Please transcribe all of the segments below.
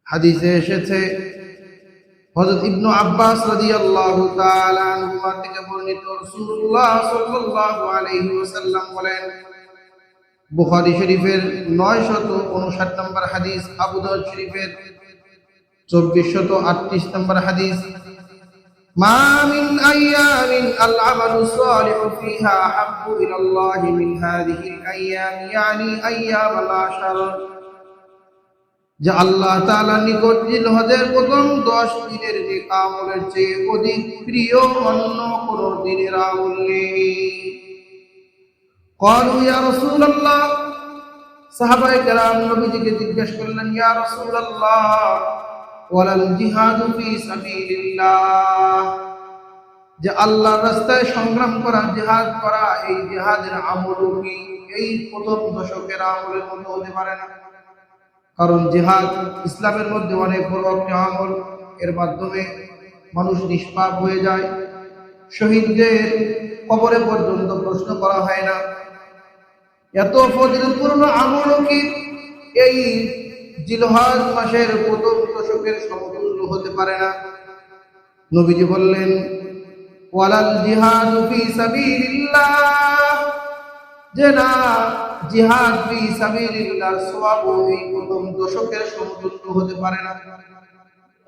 হাদিসে এসেছে হযরত ইবনে আব্বাস রাদিয়াল্লাহু তাআলা আনহুমা থেকে বর্ণিত, রাসূলুল্লাহ সাল্লাল্লাহু আলাইহি ওয়াসাল্লাম বলেন, বুখারী শরীফের 959 নম্বর হাদিস, আবু দাউদ শরীফের 2438 নম্বর হাদিস, মা মিন আইয়ামিন আল আমালু সালিহু ফিহা আহাব্বু ইলাল্লাহি মিন হাযিহিল আইয়াম, ইয়ানি আইয়াম আল আশর, যে আল্লাহ তাআলার নিকট জিলহজের প্রথম 10 দিনের নেক আমলের চেয়ে অধিক প্রিয় অন্য কোন দিনের আমল নেই। ক্বালু ইয়া রাসূলুল্লাহ, সাহাবায়ে কেরাম নবীজিকে জিজ্ঞেস করলেন, ইয়া রাসূলুল্লাহ ওয়ালাল জিহাদু ফি সাবিলিল্লাহ, যে আল্লাহর রাস্তায় সংগ্রাম করা, জিহাদ করা, এই জিহাদের আমলও কি এই প্রথম দশকের আমলের মতো হতে পারে না? কারণ জিহাদ ইসলামের মধ্যে অনেক বড় একটি আমল, এর মাধ্যমে মানুষ নিষ্পাপ হয়ে যায়, শহীদদের কবরে পর্যন্ত প্রশ্ন করা হয় না। এত ফজিলতপূর্ণ আমলও কি এই জিলহজ মাসের প্রথম দশকের সমতুল্য হতে পারে না? নবীজি বললেন, ওয়ালাল জিহাদু ফি সাবিলিল্লাহ, যে না, জিহাদ ফি সাবিলিল্লাহর সওয়াব এই প্রথম দশকের সমতুল্য হতে পারে না।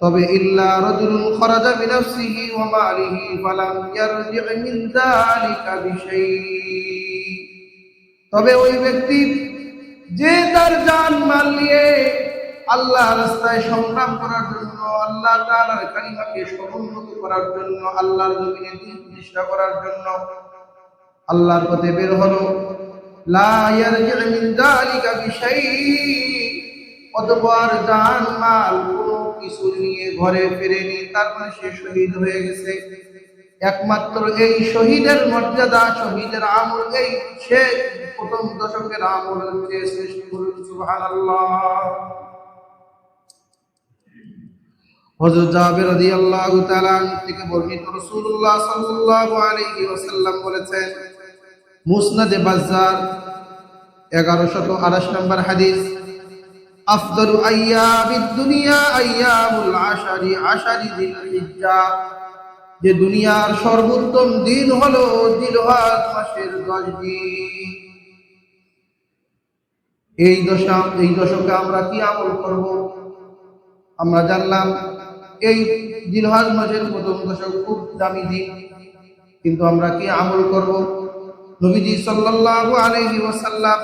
তবে ইল্লা রাজুলুন খারাজা বিনাফসিহি ওয়া মালিহি ফালাম ইয়ারজি মিন যালিকা বিশাই, তবে ওই ব্যক্তি যে তার জান মাল নিয়ে আল্লাহর রাস্তায় সংগ্রাম করার জন্য, আল্লাহ তাআলার কালিমাকে সমুন্নত করার জন্য, আল্লাহর জমিনে দিন প্রতিষ্ঠা করার জন্য আল্লাহর পথে বের হলো, লা ইয়ারজি মিন যালিকা বিশাই, অতঃপর জান মাল কোনো কিছু নিয়ে ঘরে ফেরেনি, তার মানে সে শহীদ হয়ে গেছে। একমাত্র এই শহীদের মর্যাদা, শহীদের আমল, এই সে প্রথম দশকের আমলের চেয়ে শ্রেষ্ঠ। সুবহানাল্লাহ। হযরত জাবের রাদিয়াল্লাহু তাআলা থেকে বর্ণিত, রাসূলুল্লাহ সাল্লাল্লাহু আলাইহি ওয়াসাল্লাম বলেছেন, মুসনাদে বাজ্জার 1128 নম্বর হাদিস, আফদালু আইয়ামিদ দুনিয়া আইয়ামুল আশারি আশারি যিলহিজ্জা, যে দুনিয়ার সর্বোত্তম দিন হলো জিলহজ মাসের 10 দিন। এই দশকে আমরা কি আমল করব? আমরা জানলাম এই জিলহজ মাসের প্রথম দশক খুব দামি দিন, কিন্তু আমরা কি আমল করব? নবীজি সাল্লাল্লাহু আলাইহি ওয়াসাল্লাম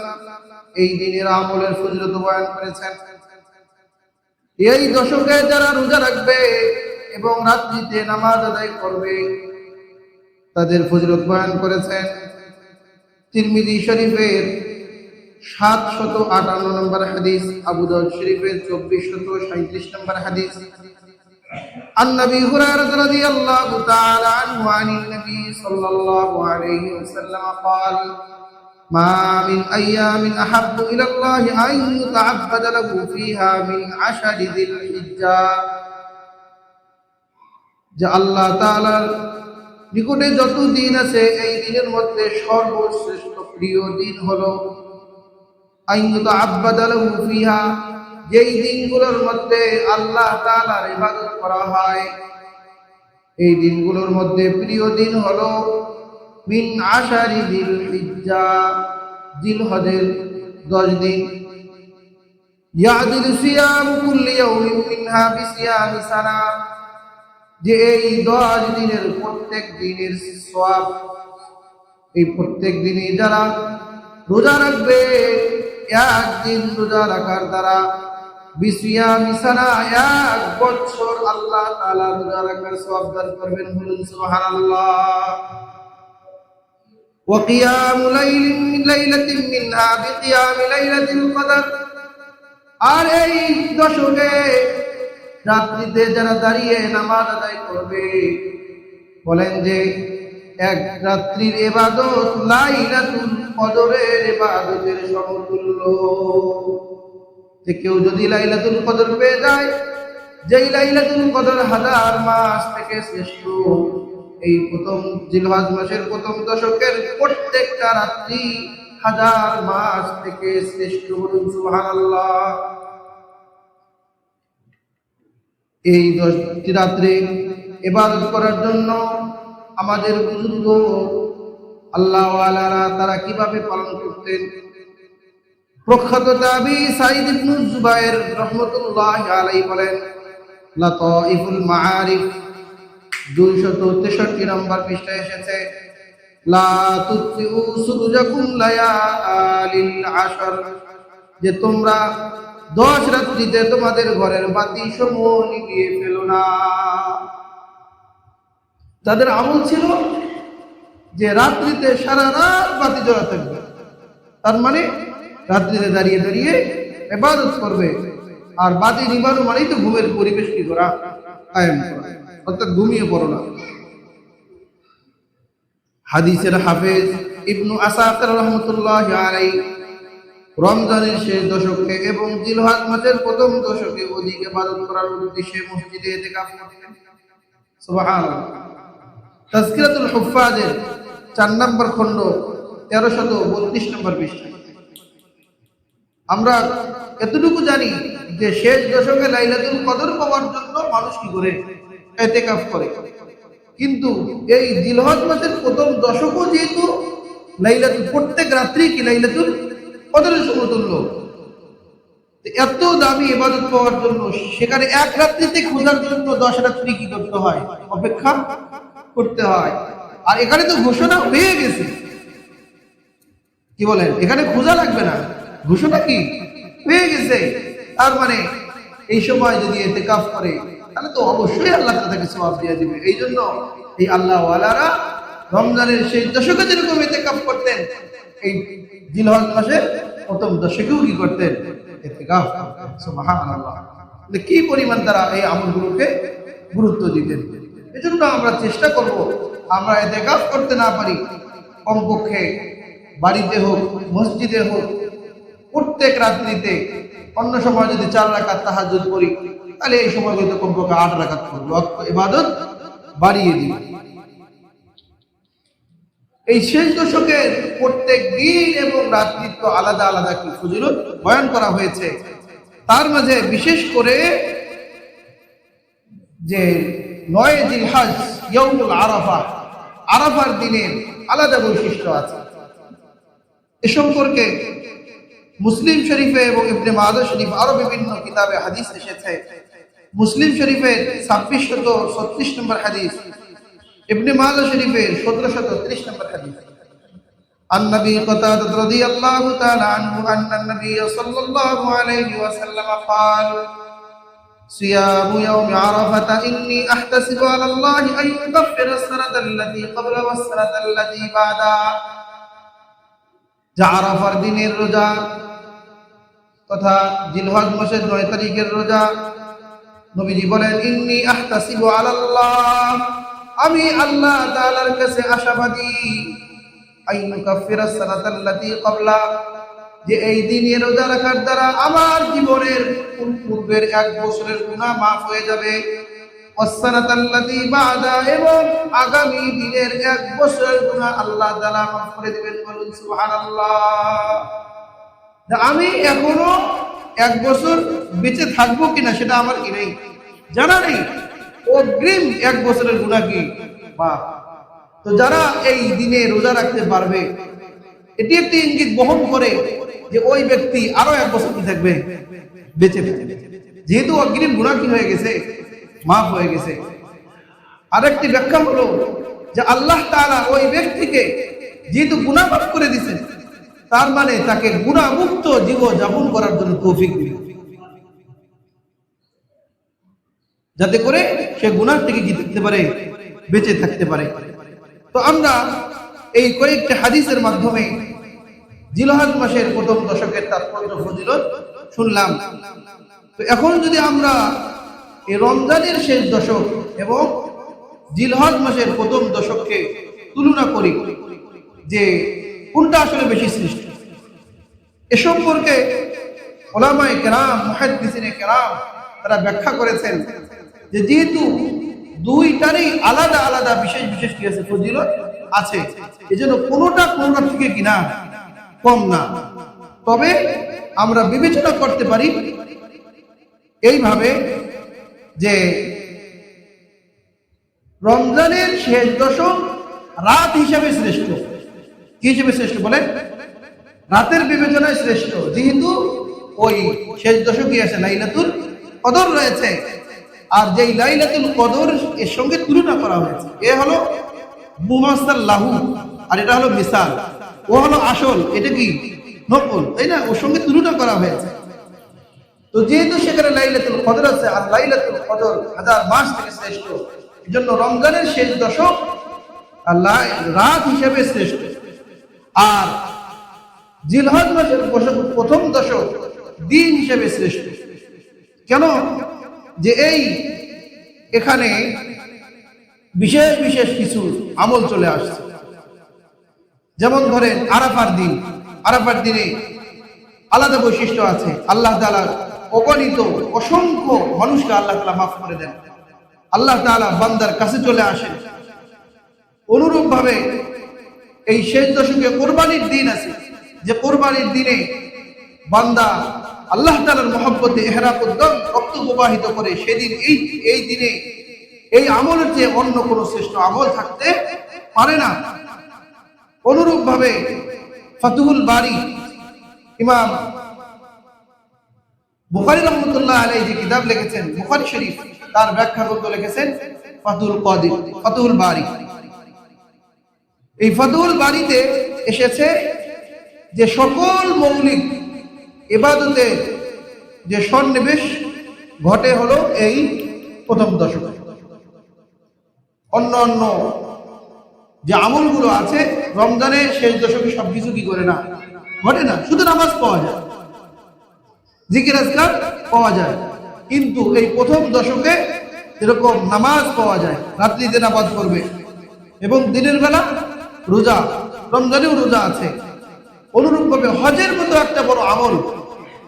এই দিনের আমলের ফজিলত বয়ান করেছেন। এই দশকে যারা রোজা রাখবে এবং রাত্রিতে নামাজ আদায় করবে, তাদের ফজিলত বয়ান করেছেন তিরমিজি শরীফের 758 নম্বর হাদিস, আবু দাউদ শরীফের 2437 নম্বর হাদিস, عن أبي هريرة رضي الله تعالى عنه عن النبي صلى الله عليه وسلم قال ما من أيام أحب إلى الله أن يتعبد له فيها من 10 ذي الحجة, যে আল্লাহ তাআলার নিকটে যত দিন আছে এই দিনের মধ্যে সর্বশ্রেষ্ঠ প্রিয় দিন হলো আন ইউতাআব্বাদা লাহু ফিহা, যেই দিনগুলোর মধ্যে আল্লাহ তাআলার ইবাদত করা হয়, এই দিনগুলোর মধ্যে প্রিয় দিন হলো মিন আশারি যিল হিজ্জা, জিলহজের 10 দিন, ইয়াদিলু সিয়াম কুল্লি ইয়াউমিন মিনহা বিসিয়ামি সানা, যে এই 10 দিনের প্রত্যেক দিনের সওয়াব, এই প্রত্যেক দিনে যারা রোজা রাখবে, একদিন রোজা রাখার দ্বারা বিসিয়ামি সানা, 1 বছর আল্লাহ তাআলা রোজা রাখার সওয়াব দান করবেন। বলুন সুবহানাল্লাহ। ওয়া কিয়ামু লাইলাতিন মিনহা বিকিয়ামি লাইলাতিল কদর, আর এই দশকে রাত্রিতে যারা দাঁড়িয়ে নামাজ আদায় করবে, বলেন যে এক রাত্রির ইবাদত লাইলাতুল কদরের ইবাদতের সমতুল্য। যে কেউ যদি লাইলাতুল কদর পেয়ে যায়, যেই লাইলাতুল কদর 1000 মাস থেকে শ্রেষ্ঠ, এই প্রথম জিলহজ মাসের প্রথম দশকের প্রত্যেকটা রাত্রি 1000 মাস থেকে শ্রেষ্ঠ। বলুন সুবহানাল্লাহ। এই 10টি রাত্রে ইবাদত করার জন্য আমাদের বুজুর্গ আল্লাহ ওয়ালারা তারা কিভাবে পালন করতেন। প্রখ্যাত তাবী সাঈদ ইবনে জুবায়ের রাহমাতুল্লাহি আলাইহি বলেন, লাতাইফুল মাআরিফ 263 নম্বর পৃষ্ঠায় এসেছে, লা তুতিউ সুরুজাকুম লায়ালিল আশর, যে তোমরা 10 রাত্রিতে তোমাদের ঘরের বাতি সমূহ নিভিয়ে ফেলো না। তাদের আমল ছিল যে রাত্রিতে সারা রাত বাতি জ্বলা থাকবে, তার মানে রাত্রিতে দাঁড়িয়ে দাঁড়িয়ে ইবাদত করবে। আর বাতি নিবানো মানেই তো ঘুমের পরিবেশ কি করা, কায়েম করা, অর্থাৎ ঘুমিয়ে পড়ো না। হাদিসের হাফেজ ইবনু আসাকির রাহমাতুল্লাহি আলাইহি রমজানের শেষ দশকে এবং জিলহজ মাসের প্রথম দশকে অধিক ইবাদত করার উদ্দেশ্যে মসজিদে ইতিকাফ করতেন। সুবহানাল্লাহ। তাজকিরাতুল হুফাজের 4 নম্বর খণ্ড 1332 নম্বর পৃষ্ঠা। আমরা এতটুকু জানি যে শেষ দশকে লাইলাতুল কদর পাওয়ার জন্য মানুষ কি করে, ইতিকাফ করে। কিন্তু এই জিলহজ মাসের প্রথম দশকও যেহেতু লাইলাতুল, প্রত্যেক রাত্রি কি লাইলাতুল কদরের সমতুল্য, এত দামি ইবাদত পাওয়ার জন্য সেখানে এক রাত্রিতে খোঁজার জন্য 10 রাত্রি কি করতে হয়, অপেক্ষা করতে হয়। আর এখানে তো ঘোষণা হয়ে গেছে, কি বলেন, এখানে খোঁজা লাগবে না, ঘোষণা কি হয়ে গেছে। তার মানে এই সময় যদি ইতিকাফ করে তাহলে তো অবশ্যই আল্লাহ তাকে সওয়াব দিয়ে দিবে। এই জন্য এই আল্লাহ ওয়ালারা রমজানের সেই দশকে যেরকম ইতিকাফ করতেন, এই জিলহজ মাসের প্রথম দশকেও কি করতেন, ইতিকাফ করতেন। সুবহানাল্লাহ। কি পরিমাণ তারা এই আমলগুলোকে গুরুত্ব দিতেন। এজন্য আমরা চেষ্টা করব, আমরা ইতিকাফ করতে না পারি, কমপক্ষে বাড়িতে হোক মসজিদে হোক প্রত্যেক রাত্রিতে, অন্য সময় যদি 4 রাকাত তাহাজ্জুদ করি তাহলে এই সময়গুলোতে কমপক্ষে 8 রাকাত করব, ইবাদত বাড়িয়ে দিই। এই শেষ দশকের প্রত্যেক দিন এবং রাত্রি তো আলাদা আলাদা কি ফজিলত বয়ান করা হয়েছে। তার মাঝে বিশেষ করে যে 9 জিলহজ ইয়াউমুল আরাফা, আরাফার দিনের আলাদা বৈশিষ্ট্য আছে। এ সম্পর্কে মুসলিম শরীফে এবং ইবনে মাজাহ শরীফ আরো বিভিন্ন কিতাবে হাদিস এসেছে। মুসলিম শরীফের 2636 নম্বর হাদিস, ইবনে মাজাহ শরীফের 1730 নম্বর হাদিস। عن نبي قتادة رضي الله تعالى عنه أن النبي صلى الله عليه وسلم قال صيام يوم عرفة إني أحتسب على الله أن يكفر السنة التي قبل والسنة التي بعدها। আরাফার দিনের রোজা তথা জিলহজ মাসের 9 তারিখের রোজা, নবীজি বলেন, ইন্নী আহতাসিবু আলাল্লাহ, আমি আল্লাহ তাআলার কাছে আশাবাদী, আইয়ুকাফিরাস সানাতাল্লাতী ক্বাবলা, যে এই দিনে রোজা রাখার দ্বারা আমার জীবনের পূর্বের 1 বছরের গুনাহ মাফ হয়ে যাবে, ওয়াসসানাতাল্লাতী বা'দা, এবং আগামী দিনের 1 বছরের গুনাহ আল্লাহ তাআলা মাফ করে দিবেন। বলুন সুবহানাল্লাহ। আমি এখনো 1 বছর বেঁচে থাকবো কিনা সেটা আমার কি নেই, জানা নেই, অগ্রিম 1 বছরের গুনাহ কি মাফ। তো যারা এই দিনে রোজা রাখতে পারবে, এটি একটি ইঙ্গিত বহন করে যে ওই ব্যক্তি আরো 1 বছর কি থাকবে, বেঁচে থাকবে, যেহেতু অগ্রিম গুনাহ কি হয়ে গেছে, মাফ হয়ে গেছে। আরেকটি ব্যাখ্যা হলো যে আল্লাহ তাআলা ওই ব্যক্তিকে যেহেতু গুনাহ মাফ করে দিয়েছেন, তার মানে তাকে গুনাহ মুক্ত জীবন যাপন করার জন্য তৌফিক দিবেন, যাতে করে সে গুনাহ থেকে কি থাকতে পারে, বেঁচে থাকতে পারে। তো আমরা এই কয়েকটি হাদিসের মাধ্যমে জিলহজ মাসের প্রথম দশকের তাৎপর্য ফজিলত শুনলাম। তো এখন যদি আমরা এই রমজানের শেষ দশক এবং জিলহজ মাসের প্রথম দশককে তুলনা করি যে কোনটা আসলে বেশি শ্রেষ্ঠ, এ সম্পর্কে উলামায়ে কেরাম, মুহাদ্দিসিনে কেরাম তারা ব্যাখ্যা করেছেন যে যেহেতু দুইটারই আলাদা আলাদা বিশেষ বিশেষ কি আছে, ফজিলত আছে, এজন্য কোনোটা কোনোটার থেকে কিনা কম না। তবে আমরা বিবেচনা করতে পারি এইভাবে যে রমজানের শেষ দশক রাত হিসাবে শ্রেষ্ঠ। কি হিসেবে শ্রেষ্ঠ বলেন? রাতের বিবেচনায় শ্রেষ্ঠ, যেহেতু ওই শেষ দশকই আছে, লাইলাতুল কদর রয়েছে। আর যেই লাইলাতুল কদর এর সঙ্গে তুলনা করা হয়েছে, এ হলো মুমাসাল লাহু, আর এটা হলো মিসাল। ও হলো আসল, এটা কি নকল, তাই না? ওর সঙ্গে তুলনা করা হয়েছে। তো যেহেতু সেখানে লাইলাতুল কদর আছে, আর লাইলাতুল কদর 1000 মাস থেকে শ্রেষ্ঠ, এজন্য রমজানের শেষ দশক আল্লাহ রাত হিসেবে শ্রেষ্ঠ। আর জিলহজ মাসের প্রথম দশক দিন হিসেবে শ্রেষ্ঠ। কেন? যে এখানে বিশেষ বিশেষ কিছু আমল চলে আসছে। যেমন ধরেন আরাফার দিন, আরাফার দিনে আলাদা বৈশিষ্ট্য আছে। আল্লাহ তাআলা অগণিত অসংখ্য মানুষকে আল্লাহ তাআলা মাফ করে দেন, আল্লাহ তাআলা বান্দার কাছে চলে আসেন। অনুরূপ ভাবে এই শেষ দশকে কোরবানির দিন আছে, যে কোরবানির দিনে বান্দা আল্লাহ তাআলার মহব্বতে ইহরাকুদ্দম রক্ত প্রবাহিত করে। সেদিন এই দিনে এই আমলের চেয়ে অন্য কোনো শ্রেষ্ঠ আমল থাকতে পারে না। অনুরূপ ভাবে ফাতুহুল বারি, ইমাম বুখারী রাহমাতুল্লাহ আলাইহি যে কিতাব লিখেছেন বুখারী শরীফ, তার ব্যাখ্যা করতে লিখেছেন ফাতুহুল কাদির, ফাতুহুল বারি। এই ফাতুহুল বারিতে এসেছে যে সকল মৌলিক ইবাদতে যে সন্নিবেশ ঘটে হলো এই প্রথম দশকে। অন্য অন্য যে আমলগুলো আছে রমজানের শেষ দশকে সবকিছু কি করে না, ঘটে না। শুধু নামাজ পাওয়া যায়, জিকির আজকার পাওয়া যায়, কিন্তু এই প্রথম দশকে এরকম নামাজ পাওয়া যায়, রাত্রিতে নামাজ পড়বে এবং দিনের বেলা রোজা, রমজানেও রোজা আছে। অনুরূপভাবে হজের মতো একটা বড় আমল,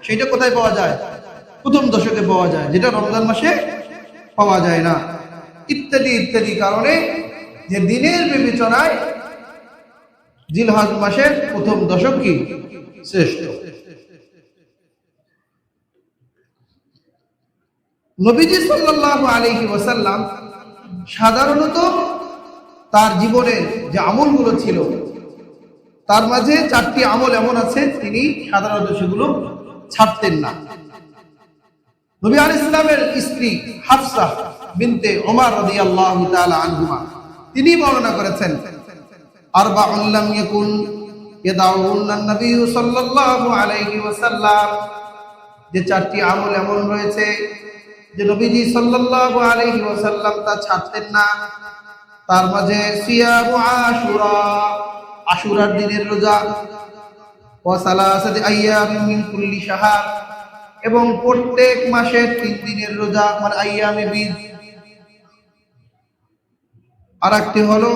সেটা কোথায় পাওয়া যায়? প্রথম দশকে পাওয়া যায়, যেটা রমজান মাসে পাওয়া যায় না। ইত্যাদি ইত্যাদি কারণে যে দিনের বিবেচনায় জিলহজ মাসের প্রথম দশক কি শ্রেষ্ঠ। নবীজি সাল্লাল্লাহু আলাইহি ওয়াসাল্লাম সাধারণত তার জীবনের যে আমলগুলো ছিল তার মাঝে 4টি আমল এমন আছে তিনি সাধারণত সেগুলো ছাড়তেন না। নবী আলাইহিস সালামের স্ত্রী হাফসা বিনতে ওমর রাদিয়াল্লাহু তাআলা আনহুমা তিনি বর্ণনা করেছেন, আরবাউন লাম ইয়াকুন ইয়াদাউন নবী সাল্লাল্লাহু আলাইহি ওয়াসাল্লাম, যে 4টি আমল এমন রয়েছে যে নবীজি সাল্লাল্লাহু আলাইহি ওয়াসাল্লাম তা ছাড়তেন না। তার মাঝে সিয়ামু আশুরা, আশুরার দিনের রোজা, ওয়া সালাসাতি আইয়ামিন মিন কুল্লি শাহর, এবং প্রত্যেক মাসের 3 দিনের রোজা, মানে আইয়ামে বীজ। আর একটি হলো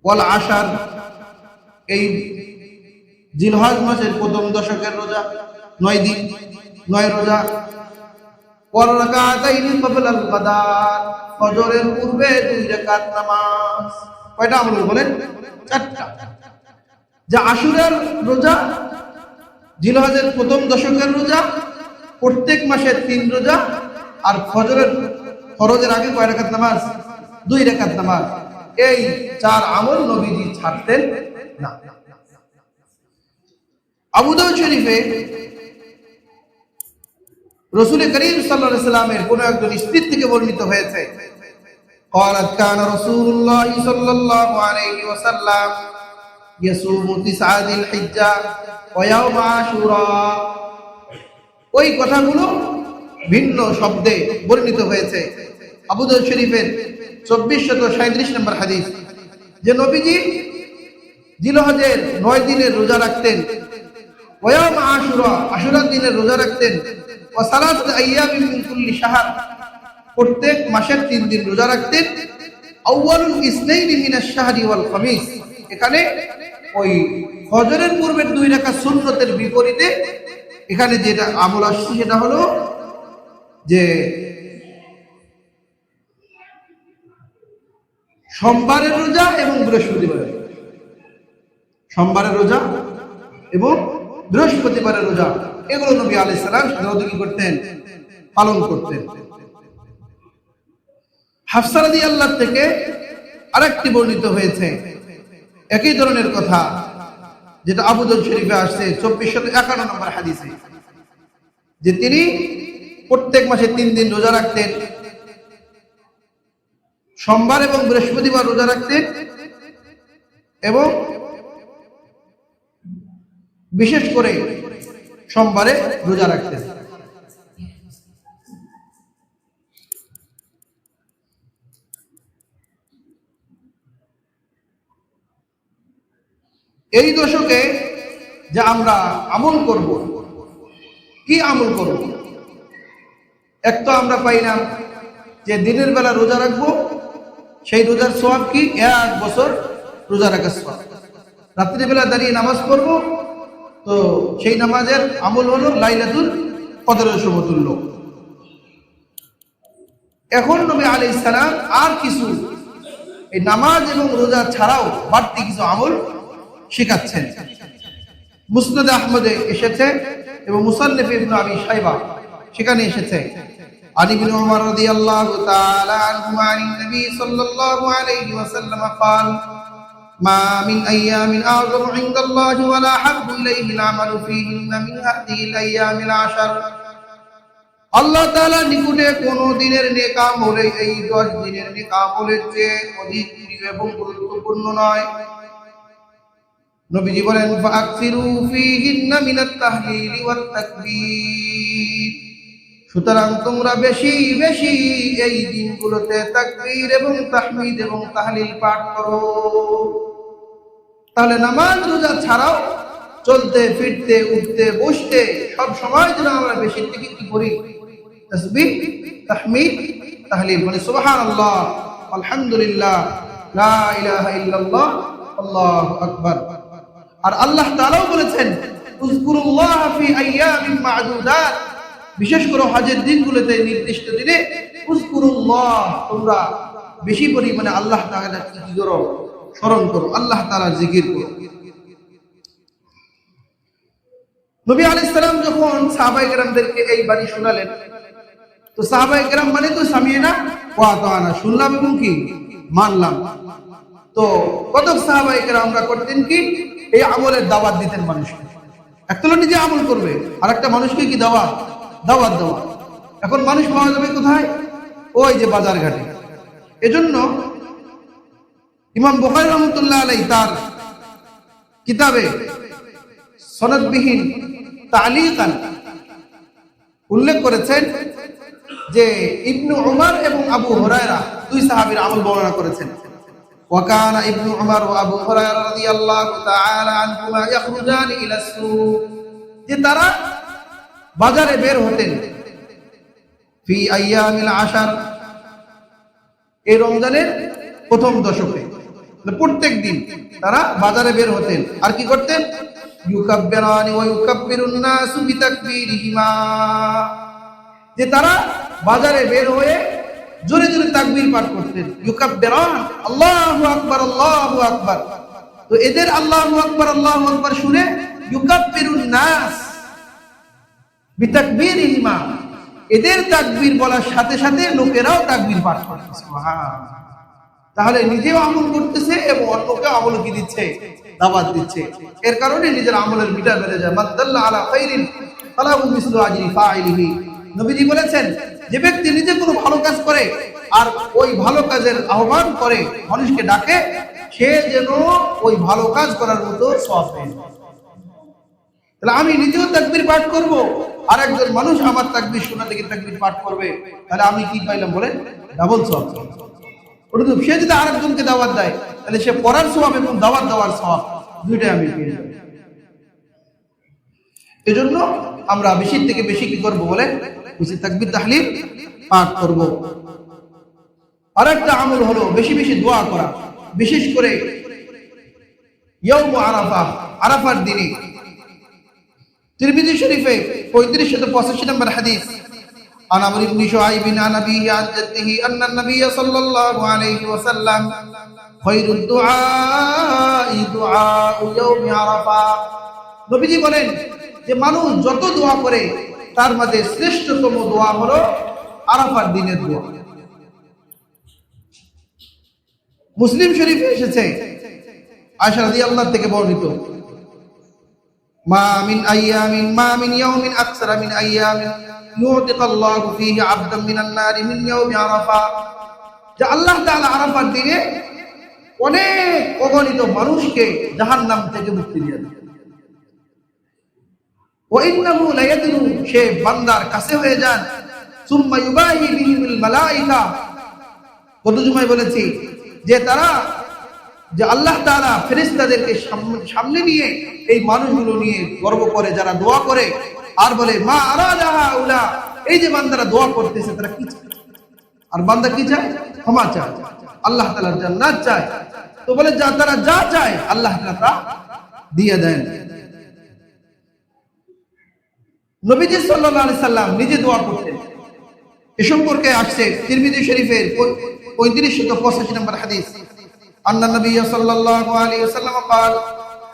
ওয়াল আশার, এই জিলহজ মাসের প্রথম দশকের রোজা, 9 দিন 9 রোজা। ওয়াল রাকাতাইনি ক্বাবলাল গাদা, ফজরের পূর্বে 2 রাকাত নামাজ। কয়টা আমল বলেন? 4টা। যা আশুরার রোজা, জিলহজের প্রথম দশকের রোজা, প্রত্যেক মাসের 3 রোজা, আর ফরজের আগে কয় রাকাত নামাজ? 2 রাকাত নামাজ। এই 4 আমল নবীজি ছাড়তেন না। আবু দাউদ শরীফে রাসূল করিম সাল্লাল্লাহু আলাইহি ওয়াসাল্লামের কোন একজন স্ত্রী থেকে বর্ণিত হয়েছে, قالت كان رسول الله صلى الله عليه وسلم يصوم 9 ذي الحجة ويوم عاشوراء। ওই কথাগুলো ভিন্ন শব্দে বর্ণিত হয়েছে আবু দাউদ শরীফের 2437 নম্বর হাদিস, যে নবীজি জিলহজের 9 দিনের রোজা রাখতেন, ওয়ায়াম আশুরা, আশুরার দিনের রোজা রাখতেন, ওয়া সালাসাত আইয়ামিন মিন কুল্লি শাহর, প্রত্যেক মাসের 3 দিন রোজা রাখতেন। আউয়ালুল ইসনাইনি মিনাশ শাহরি ওয়াল খামিস, এখানে ওই ফজরের পূর্বের 2 রাকাত সুন্নতের বিপরীতে এখানে যেটা আমল আসছে সেটা হলো যে সোমবারের রোজা এবং বৃহস্পতিবারের, সোমবারের রোজা এবং বৃহস্পতিবারের রোজা, এগুলো নবী আলাইহিস সালাম সাধারণত কি করতেন? পালন করতেন। হাফসা রাদিয়াল্লাহু থেকে আরেকটি বর্ণিত হয়েছে একই ধরনের কথা, যেটা আবু দাউদ শরীফে আসছে 2451 নম্বর হাদিসে, যে তিনি প্রত্যেক মাসে 3 দিন রোজা রাখতেন, সোমবার এবং বৃহস্পতিবার রোজা রাখতেন, এবং বিশেষ করে সোমবারে রোজা রাখতেন। এই দশকে যে আমরা আমল করব, কি আমল করব? এক তো আমরা পাইলাম যে দিনের বেলা রোজা রাখবো, সেই রোজার সওয়াব কি? 1 বছর রোজা রাখার সওয়াব। রাত্রি বেলা দাঁড়িয়ে নামাজ পড়ব, তো সেই নামাজের আমল হলো লাইলাতুল কদরের সমতুল্য। এখন নবী আলাইহিস সালাম আর কিছু এই নামাজ এবং রোজা ছাড়াও বাড়তি কিছু আমল শেখাচ্ছেন। মুসনাদ আহমদে এসেছে এবং মুসান্নিফ ইবনে আবি শাইবা সেখানে এসেছে, আলী ইবনে উমর রাদিয়াল্লাহু তাআলা আনহু আনিন নবী সাল্লাল্লাহু আলাইহি ওয়াসাল্লাম قال ما من ايام اعظم عند الله ولا احب اليه العمل فيهن من هذه الايام العشر। আল্লাহ তাআলা নিকটে কোন দিনের নেক আমল এই 10 দিনের নেক আমলের চেয়ে অধিক প্রিয় এবং গুরুত্বপূর্ণ নয়। নবীজি বলেন ফাকসিরু ফীহিন্না মিনাত তাহলিল ওয়াত তাকবীর, সুতরাং তোমরা বেশি বেশি এই দিনগুলোতে তাকবীর এবং তাহমিদ এবং তাহলিল পাঠ করো। তাহলে নামাজ রোজা ছাড়াও চলতে ফিরতে উঠতে বসতে সব সময় যেন আমরা বেশি থেকে কি করি? তাসবিহ, তাহমিদ, তাহলিল, মানে সুবহানাল্লাহ, আলহামদুলিল্লাহ, লা ইলাহা ইল্লাল্লাহ, আল্লাহু আকবার। আর আল্লাহ তাআলাও বলেছেন উযকুরুল্লাহ ফি আইয়ামিন মা'দুদাত, বিশেষ করে হজের দিনগুলোতে নির্দিষ্ট দিনে উযকুরুল্লাহ, তোমরা বেশি পরিমাণে আল্লাহ তাআলার কি করো? স্মরণ করো, আল্লাহ তাআলার জিকির করো। নবী আলাইহিস সালাম যখন সাহাবায়ে কেরামদেরকে এই বাণী শোনালেন, তো সাহাবায়ে কেরাম মানে তো সামিনা ওয়া আতানা, শুনলাম এবং কি মানলাম। তো কত সাহাবায়ে কেরাম আমরা করতেন কি? এই আমলের দাওয়াত দিতেন মানুষকে। একটা নিজে আমল করবে, আর একটা মানুষকে কি দাওয়াত দেওয়া। এখন মানুষ পাওয়া যাবে কোথায়? ওই যে বাজার ঘাটে। এজন্য ইমাম বুখারী রাহমাতুল্লাহ আলাইহি তার কিতাবে সনদবিহীন তালিকান উল্লেখ করেছেন যে ইবনু উমর এবং আবু হুরায়রা দুই সাহাবীর আমল বর্ণনা করেছেন। وكان ابن عمر وابو هريره رضي الله تعالى عنهما يخرجان الى السوق, যে তারা বাজারে বের হতেন ফি আইয়ামিল আশার, এই রমজানের প্রথম দশকে, প্রত্যেক দিন তারা বাজারে বের হতেন। আর কি করতেন? ইউকাব্বিরানি ওয়া ইউকাব্বিরুন নাসু বিতাকবীরিহিমা, যে তারা বাজারে বের হয়ে জোরে জোরে তাকবীর পাঠ করতেন। ইউকাব্বিরান, আল্লাহু আকবার, আল্লাহু আকবার। তো এদের আল্লাহু আকবার, আল্লাহু আকবার শুনে ইউকাব্বিরুন নাস বিতাকবীরিহিমা, এদের তাকবীর বলার সাথে সাথে লোকেরাও তাকবীর পাঠ করতেছে। সুবহানাল্লাহ। তাহলে নিজেও আমল করতেছে এবং অন্যকে আমল কি দিচ্ছে? দাওয়াত দিচ্ছে। এর কারণে নিজের আমলের মিটা বেড়ে যায়। মাদাল্লা আলা খাইরিন ফালাহু মিসলু আজরি ফাইলিহি, নবীজি বলেছেন যে ব্যক্তি নিজে কোনো ভালো কাজ করে আর ওই ভালো কাজের আহ্বান করে, মানুষকে ডাকে, সে যেন ওই ভালো কাজ করার মতো সওয়াব পায়। তাহলে আমি নিজেও তাকবীর পাঠ করব, আর একজন মানুষ আমার তাকবীর শোনা থেকে তাকবীর পাঠ করবে, তাহলে আমি কি পাইলাম বলেন? ডাবল সওয়াব। ওটা তো সে যদি আরেকজনকে দাওয়াত দেয়, তাহলে সে পড়ার সওয়াব এবং দাওয়াত দেওয়ার সওয়াব দুইটাই আমি পেয়ে যাব। এজন্য আমরা বেশি থেকে বেশি কি করব বলেন? বেশি তাকবীর তাহলিল পাঠ করব। আরেকটা আমল হলো বেশি বেশি দোয়া করা, বিশেষ করে ইয়াউম আরাফা, আরাফার দিনে। তিরমিজি শরীফে 3585 নম্বর হাদিস, عن عمرو بن شعيب عن أبيه عن جده أن النبي صلى الله عليه وسلم خير الدعاء دعاء يوم عرفة, নবীজি বলেন যে মানুষ যত দোয়া করে তার মধ্যে শ্রেষ্ঠতম দোয়া হলো আরাফার দিনের দোয়া। মুসলিম শরীফে এসেছে আয়েশা রাদিয়াল্লাহু থেকে বর্ণিত, মা মিন ইয়াউমিন আকসারা মিন আইয়ামিন ইউতিকাল্লাহু ফীহি আবদান মিনান নারি মিন ইয়াউমি আরাফা, যে আল্লাহ তাআলা আরাফার দিনে অনেক অগণিত মানুষকে জাহান্নাম থেকে মুক্তি দিয়ে দেন। ওয়া ইন্নাহু লায়াদনু, সে বান্দার কাছে হয়ে যান, সুম্মা ইউবাহি বিহিল মালায়েকা, গত জুমায় বলেছি যে তারা, যে আল্লাহ তাআলা ফেরেশতাদেরকে সামনে নিয়ে এই মানুষগুলো নিয়ে গর্ব করে, যারা দোয়া করে আর বলে মা আরাদাহা উলা, এই যে বান্দারা দোয়া করতেছে তারা কি চায়? আর বান্দা কি চায়? ক্ষমা চায়, আল্লাহ তাআলার জান্নাত চায়। তো বলে তারা যা চায় আল্লাহ তাআলা তা দিয়ে দেন। নবীজি সাল্লাল্লাহু আলাইহি সাল্লাম নিজে দোয়া করতেন। এ সম্পর্কে আসছে তিরমিজি শরীফের 3585 নম্বর হাদিস, আন্না নবী সাল্লাল্লাহু আলাইহি ওয়াসাল্লাম قال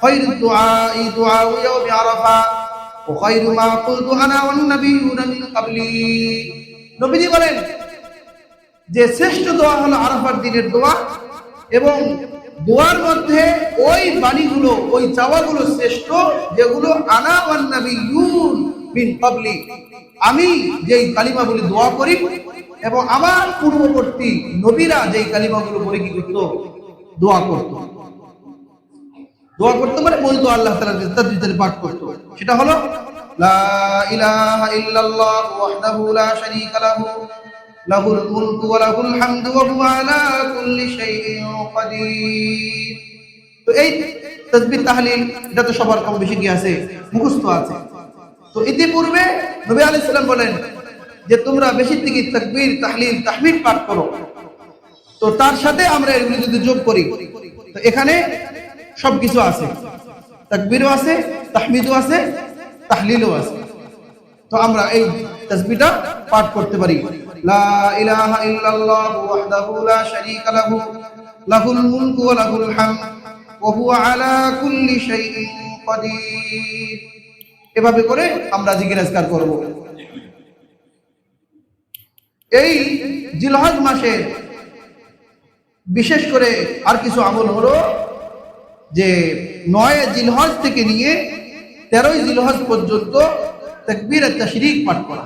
خير الدعاء دعاء يوم عرفه وخير ما قلت انا والنبيون من قبلي। নবীজি বলেন যে শ্রেষ্ঠ দোয়া হলো আরাফার দিনের দোয়া, এবং দোয়ার মধ্যে ওই বাণীগুলো, ওই চাওয়াগুলো শ্রেষ্ঠ যেগুলো আনা ওয়ান নাবিয়ুন মিন ক্বাবলি, আমি যেই কালিমাগুলো দোয়া করি এবং আমার পূর্ববর্তী নবীরা যেই কালিমাগুলো বলে কি করত? দোয়া করত। দোয়া করতে মানে বলতো, আল্লাহ তাআলার তাসবিহ পাঠ করত। সেটা হলো লা ইলাহা ইল্লাল্লাহ ওয়াহদাহু লা শারীকা লাহু লাহুল মুলকু ওয়া লাহুল হামদু ওয়া হুয়া আলা কুল্লি শাইইন কাদির। তো এই তাসবিহ তাহলিল এটা তো সবার কম বেশি কি আছে, মুখস্থ আছে। তো ইতিপূর্বে নবী আলাইহিস সালাম বলেন যে তোমরা বেশি থেকে তাকবীর, তাহলিল, তাহমিদ পাঠ করো। তো তার সাথে আমরা এগুলো যদি যোগ করি তো এখানে সবকিছু আছে, তাকবীরও আছে, তাহমিদও আছে, তাহলিলও আছে। তো আমরা এই তাসবিহটা পাঠ করতে পারি, লা ইলাহা ইল্লাল্লাহ ওয়াহদাহু লা শারীকা লাহু লাহুল মুলকু ওয়া লাহুল হামদ ওয়া হুয়া আলা কুল্লি শাইইন কাদির। এভাবে করে আমরা জিকির আজকার করব। এই জিলহজ মাসে বিশেষ করে আর কিছু আমল হলো যে 9 জিলহজ থেকে নিয়ে 13 জিলহজ পর্যন্ত তাকবীর আর তাশরিক পাঠ করা।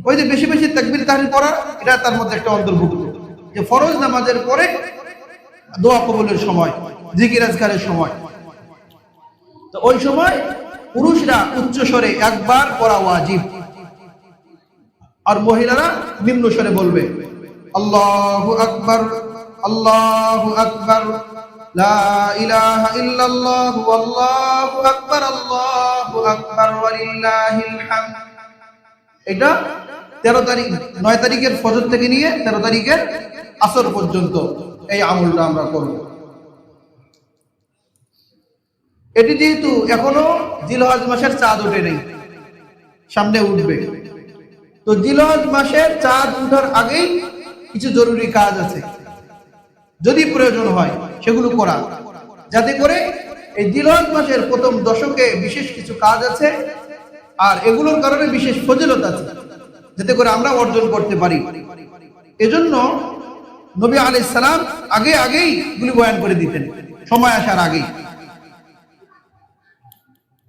ওই যে বেশি বেশি তাকবীর তাহলিল করা, এটা তার মধ্যে একটা অন্তর্ভুক্ত, যে ফরজ নামাজের পরে দোয়া কবুলের সময়, জিকির আজকারের সময়। তো ওই সময় পুরুষরা উচ্চ স্বরে একবার পড়া ওয়াজিব, আর মহিলারা নিম্ন স্বরে বলবে আল্লাহু আকবার, আল্লাহু আকবার, লা ইলাহা ইল্লাল্লাহু আল্লাহু আকবার, আল্লাহু আকবার ওয়া লিল্লাহিল হামদ। এটা 13 তারিখ, 9 তারিখের ফজর থেকে নিয়ে 13 তারিখের আসর পর্যন্ত এই আমলটা আমরা করব। এটি যেহেতু এখনো জিলহজ মাসের চাঁদ ওঠে নেই, সামনে উঠবে, তো জিলহজ মাসের চাঁদ ওঠার আগেই কিছু জরুরি কাজ আছে, যদি প্রয়োজন হয় সেগুলো করা, যাতে করে এই জিলহজ মাসের প্রথম দশকে বিশেষ কিছু কাজ আছে আর এগুলোর কারণে বিশেষ ফজিলত আছে, যাতে করে আমরা অর্জন করতে পারি। এজন্য নবী আলাইহিস সালাম আগেই এগুলি বয়ান করে দিতেন, সময় আসার আগেই।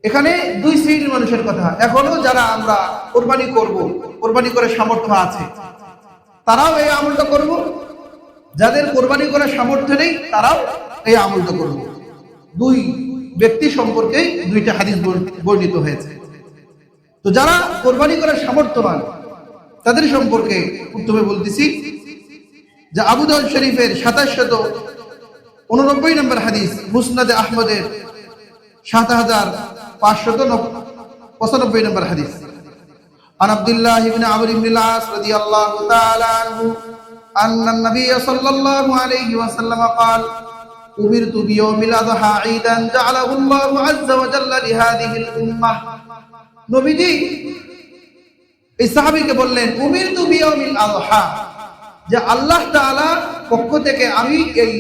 এখানে দুই শ্রেণীর মানুষের কথা। এখনো যারা আমরা কোরবানি করব, কোরবানি করে সামর্থ্য আছে তারাও এই আমলটা করব, যাদের কোরবানি করার সামর্থ্য নেই তারাও এই আমলটা করব। দুই ব্যক্তি সম্পর্কে দুইটা হাদিস বর্ণিত হয়েছে। তো যারা কোরবানি করার সামর্থ্যবান তাদের সম্পর্কে প্রথমে বলতেছি যে আবু দাউদ শরীফের 2789 নম্বর হাদিস, মুসনাদে আহমদের 7595 নম্বর হাদিস, عن عبد الله بن عمرو بن العاص رضي الله تعالى عنه أن النبي صلى الله عليه وسلم قال أمرت بيوم الأضحى عيدا جعله الله عز وجل لهذه الأمة। নবীজি এই সাহাবীকে বললেন উমিরতু বিয়াউমিল আযহা, যে আল্লাহ তাআলা পক্ষ থেকে আমি এই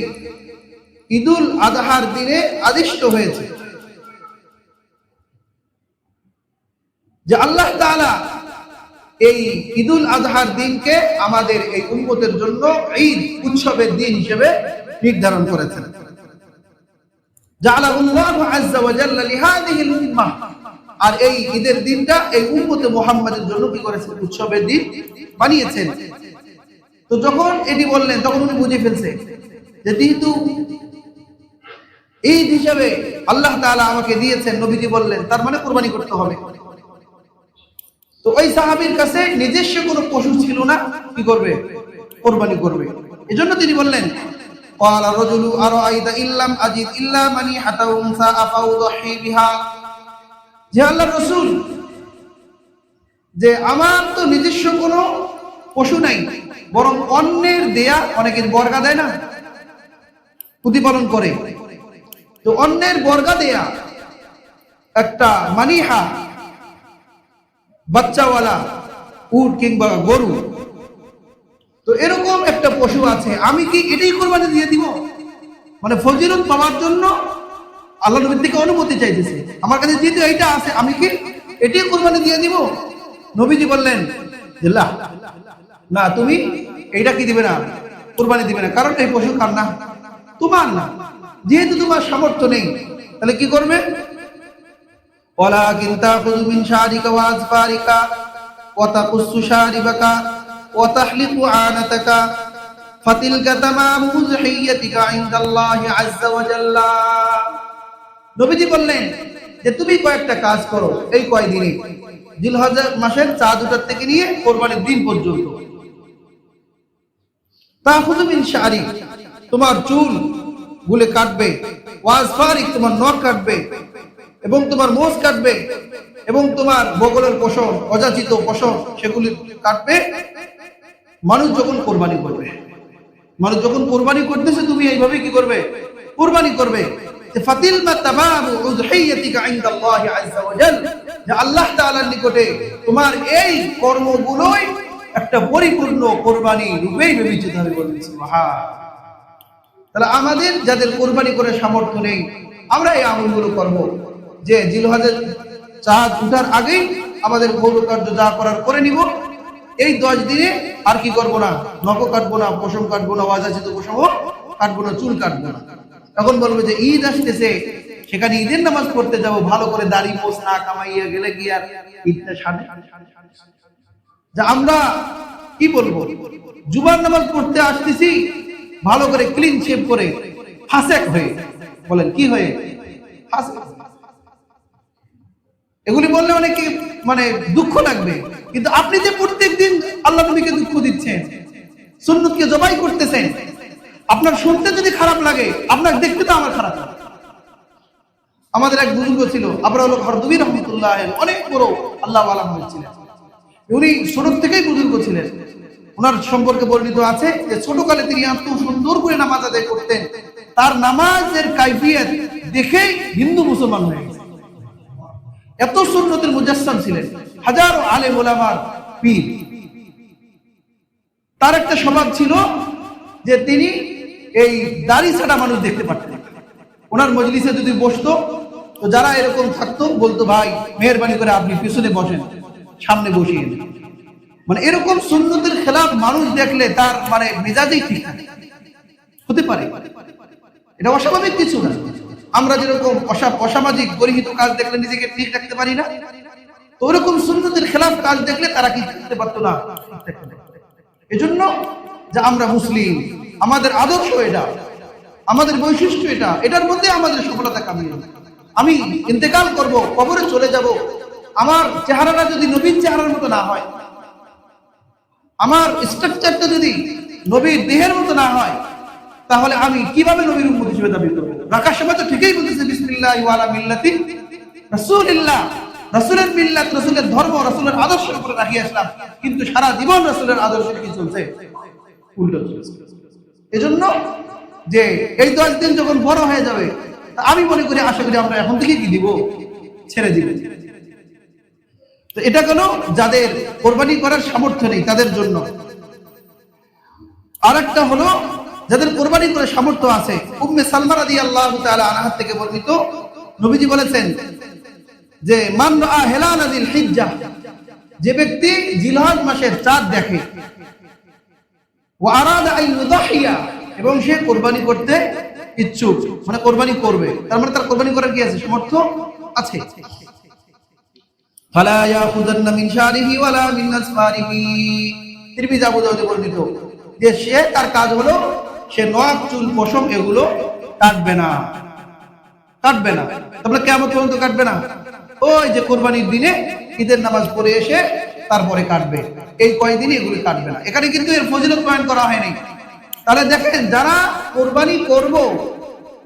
ঈদুল আযহার দিনে আদিষ্ট হয়েছে। যে আল্লাহ তাআলা এই ঈদুল আজহার দিনকে আমাদের এই উম্মতের জন্য ঈদ উৎসবের দিন হিসেবে নির্ধারণ করেছেন। জাআলাহুল্লাহু আযজা ওয়া জাল্লা লিহাযিহিল উম্মাহ, আর এই ঈদের দিনটা এই উম্মতে মুহাম্মাদের জন্য কি করেছেন? উৎসবের দিন বানিয়েছেন। তো যখন এটি বললেন তখন উনি বুঝে ফেলছে যে যেহেতু ঈদ হিসেবে আল্লাহ তাআলা আমাকে দিয়েছেন, নবীজি বললেন, তার মানে কুরবানি করতে হবে। তো ওই সাহাবীর কাছে নিজস্ব কোনো পশু ছিল না, কি করবে? কুরবানি করবে। এজন্য তিনি বললেন, ক্বালা রাজুলু আরাআইতা ইল্লাম আজিদ ইল্লা মানি হাতা উনসা আফাউযহি বিহা, যে আল্লাহর রাসূল, যে আমার তো নিজস্ব কোনো পশু নাই, বরং অন্যের দেয়া, অনেকের বর্গা দেয় না, প্রতিপালন করে, তো অন্যের বর্গা দেয়া একটা মানিহা, বাচ্চাওয়ালা উট কিংবা গরু, তো এরকম একটা পশু আছে, আমি কি এটাই কোরবানি দিয়ে দিব? মানে ফজিলত পাওয়ার জন্য আল্লাহ নবীর থেকে অনুমতি চাইতেছে, আমার কাছে যেহেতু এইটা আছে, আমি কি এটাই কোরবানি দিয়ে দিব? নবীজি বললেন, না, তুমি এইটা কি দিবে না, কোরবানি দিবে না, কারণ এই পশু কার না? তোমার না। যেহেতু তোমার সামর্থ্য নেই, তাহলে কি করবে? ওয়ালাকিন তাখুযু মিন শারিকা ওয়া আযফারিকা ওয়া তাকুসসু শারিবাকা ওয়া তাহলিকু আনাতাকা ফাতিলকা তামামু উযহিয়াতিকা ইনদাল্লাহি আযজা ওয়া জাল্লা। নবীজি বললেন যে তুমি কয়েকটা কাজ করো এই কয়দিনে, জিলহজ মাসের চাঁদ ওঠার থেকে নিয়ে কোরবানির দিন পর্যন্ত। তাখুযু মিন শারিক, তোমার চুল গুলো কাটবে, ওয়া আযফারিক, তোমার নখ কাটবে, এবং তোমার মোষ কাটবে, এবং তোমার বগলের পশম, অযাচিত পশম, সেগুলি কাটবে। মানুষ যখন কোরবানি করবে, মানুষ যখন কোরবানি করতেছে, তুমি এইভাবে কি করবে? কোরবানি করবে। যে ফাতিল মা তামামু উযহিয়াতিকা ইনদাল্লাহি আযজা ওয়া জাল্লা, যে আল্লাহ তাআলার নিকটে তোমার এই কর্মগুলোই একটা পরিপূর্ণ কোরবানি রূপেই বিবেচিত হবে। বলেন সুবহান। তাহলে আমাদের যাদের কোরবানি করে সামর্থ্য নেই, আমরা এই আমলগুলো করব, যে জিলহজের চাঁদ উঠার আগেই আমাদের গরু কার্য যা করার করে নিব। এই 10 দিনে আর কি করব না? নখ কাটবো না, পশম কাটবো না, অযাচিত পশম কাটবো না, চুল কাটবো না। এখন বলবো যে ঈদ আসতেছে, সেখানে ঈদের নামাজ পড়তে যাব, ভালো করে দাড়ি মোছ না কামাইয়া গেলে কি আর ঈদটা সামনে? যে আমরা কি বলবো, জুমার নামাজ পড়তে আসতেছি ভালো করে ক্লিন শেভ করে, ফাসেক হয়ে, বলেন কি হয়ে? ফাসেক। এগুলি বললে অনেকে মানে দুঃখ লাগবে, কিন্তু আপনি যে প্রত্যেকদিন আল্লাহ নবীকে দুঃখ দিচ্ছেন, সুন্নতকে জবাই করতেছেন, আপনার শুনতে যদি খারাপ লাগে, আপনার দেখতে তো আমার খারাপ লাগে। আমাদের এক বুজুর্গ ছিল, আবরাউল হরদুবি রহমাতুল্লাহ, অনেক বড় আল্লাহ ওয়ালা মানুষ ছিলেন। উনি ছোট থেকেই বুজুর্গ ছিলেন। ওনার সম্পর্কে বর্ণিত আছে যে ছোটকালে তিনি এত সুন্দর করে নামাজ আদায় করতেন, তার নামাজের কাইফিয়ত দেখেই হিন্দু মুসলমান হয়ে গেছে। এত সুন্নতের মুজাসসাম ছিলেন, হাজারো আলেম ওলামার পীর। তার একটা স্বভাব ছিল যে তিনি এই দাড়ি ছাড়া মানুষ দেখতে পারতেন। ওনার মজলিসে যদি বসতো, তো যারা এরকম থাকতো বলতো, ভাই মেহেরবানি করে আপনি পিছনে বসেন, সামনে বসিয়ে দেন। মানে এরকম সুন্নতের খেলাফ মানুষ দেখলে তার মানে মেজাজই ঠিক থাকে। হতে পারে, এটা অস্বাভাবিক কিছু না। আমরা যেরকম অসামাজিক গরিহিত কাজ দেখলে নিজেকে ঠিক রাখতে পারি না, তো ওরকম সুন্নতের খেলাফ কাজ দেখলে তারা কি করতে পারতো না? এজন্য যে আমরা মুসলিম, আমাদের আদর্শ এটা, আমাদের বৈশিষ্ট্য এটা, এটার মধ্যে আমাদের সফলতা কামিয়ে। আমি ইন্তেকাল করব, কবরে চলে যাব, আমার চেহারাটা যদি নবীর চেহারার মতো না হয়, আমার স্ট্রাকচারটা যদি নবীর দেহের মতো না হয়, তাহলে আমি কিভাবে নবীর উম্মত হিসেবে দাবি করব? রাখার সময় তো ঠিকই বলতেছে, বিসমিল্লাহি ওয়া আলা মিল্লাতি রাসূলিল্লাহ, রাসূলের মিল্লাত, রাসূলের ধর্ম, রাসূলের আদর্শের উপরে রাখি আসলাম, কিন্তু সারা জীবন রাসূলের আদর্শে কি চলছে? উল্টো চলছে। এজন্য যে এই 10 দিন যখন বড় হয়ে যাবে, আমি মনে করি, আশা করি আমরা এখন থেকে কি দিব? ছেড়ে দিব। তো এটা কেন? যাদের কোরবানি করার সামর্থ্য নেই তাদের জন্য। আরেকটা হলো যাদের কোরবানি করে সামর্থ্য আছে। উম্মে সালমা রাদিয়াল্লাহু তাআলা আনহা থেকে বর্ণিত, নবীজি বলেছেন যে মান রাআ হিলাল যিল হিজ্জাহ, যে ব্যক্তি জিলহজ মাসের চাঁদ দেখে, ওয়া আরাদা আন ইউদাহিয়া, এবং সে কুরবানি করতে ইচ্ছুক, মানে কুরবানি করবে, তার মানে তার কুরবানি করার কি আছে, সামর্থ্য আছে। ফালা ইয়াখুযান্না মিন শারিহি ওয়ালা মিন আসফারিহি, তিরমিজি আবু দাউদে বর্ণিত, যে সে তার কাজ হলো সে নখ চুল পশম এগুলো কাটবে না, কাটবে না। তাহলে কিয়ামত পর্যন্ত কাটবে না, ওই যে কুরবানির দিনে ঈদের নামাজ পড়ে এসে তারপরে কাটবে, এই কয়দিনই এগুলো কাটবে না। এখানে কিন্তু এর ফজিলত বয়ান করা হয়নি। তাহলে দেখেন, যারা কুরবানি করব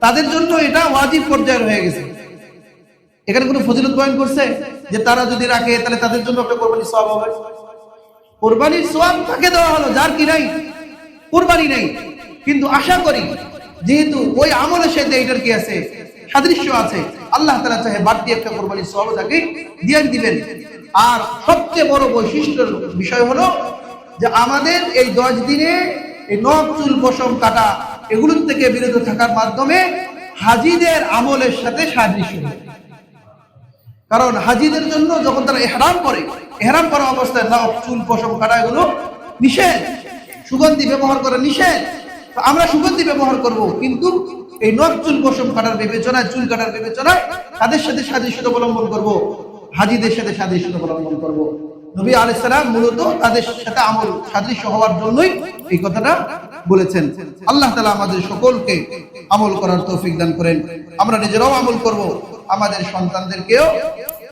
তাদের জন্য এটা ওয়াজিব পর্যায়ের হয়ে গেছে। এখানে কোনো ফজিলত বয়ান করছে যে তারা যদি রাখে তাহলে তাদের জন্য একটা কুরবানির সওয়াব হবে? কুরবানির সওয়াব তাকে দেওয়া হলো যার কি নাই, কুরবানি নেই। কিন্তু আশা করি যেহেতু ওই আমলের সাথে এটার কি আছে, সাদৃশ্য আছে, আল্লাহ তাআলা চাহে বাড়তি একটা কুরবানির সওয়াব তাকে দিয়ে দিবেন। আর সবচেয়ে বড় বৈশিষ্ট্যের বিষয় হলো যে আমাদের এই 10 দিনে এই নখ চুল পশম কাটা এগুলোর থেকে বিরত থাকার মাধ্যমে হাজীদের আমলের সাথে সাদৃশ্য। কারণ হাজীদের জন্য যখন তারা ইহরাম করে, ইহরাম করা অবস্থায় নখ চুল পশম কাটা এগুলো নিষেধ, সুগন্ধি ব্যবহার করা নিষেধ। তো আমরা সুগন্ধি ব্যবহার করব, কিন্তু এই নখ চুল পশম কাটার বিবেচনায়, চুল কাটার বিবেচনায় তাদের সাথে সাদৃশ্য অবলম্বন করব, হাজীদের সাথে সাদৃশ্য অবলম্বন করব। নবী আলাইহিস সালাম মূলত তাদের সাথে আমল সাদৃশ্য হওয়ার জন্যই এই কথাটা বলেছেন। আল্লাহ তাআলা আমাদের সকলকে আমল করার তৌফিক দান করেন। আমরা নিজেরাও আমল করব, আমাদের সন্তানদেরকেও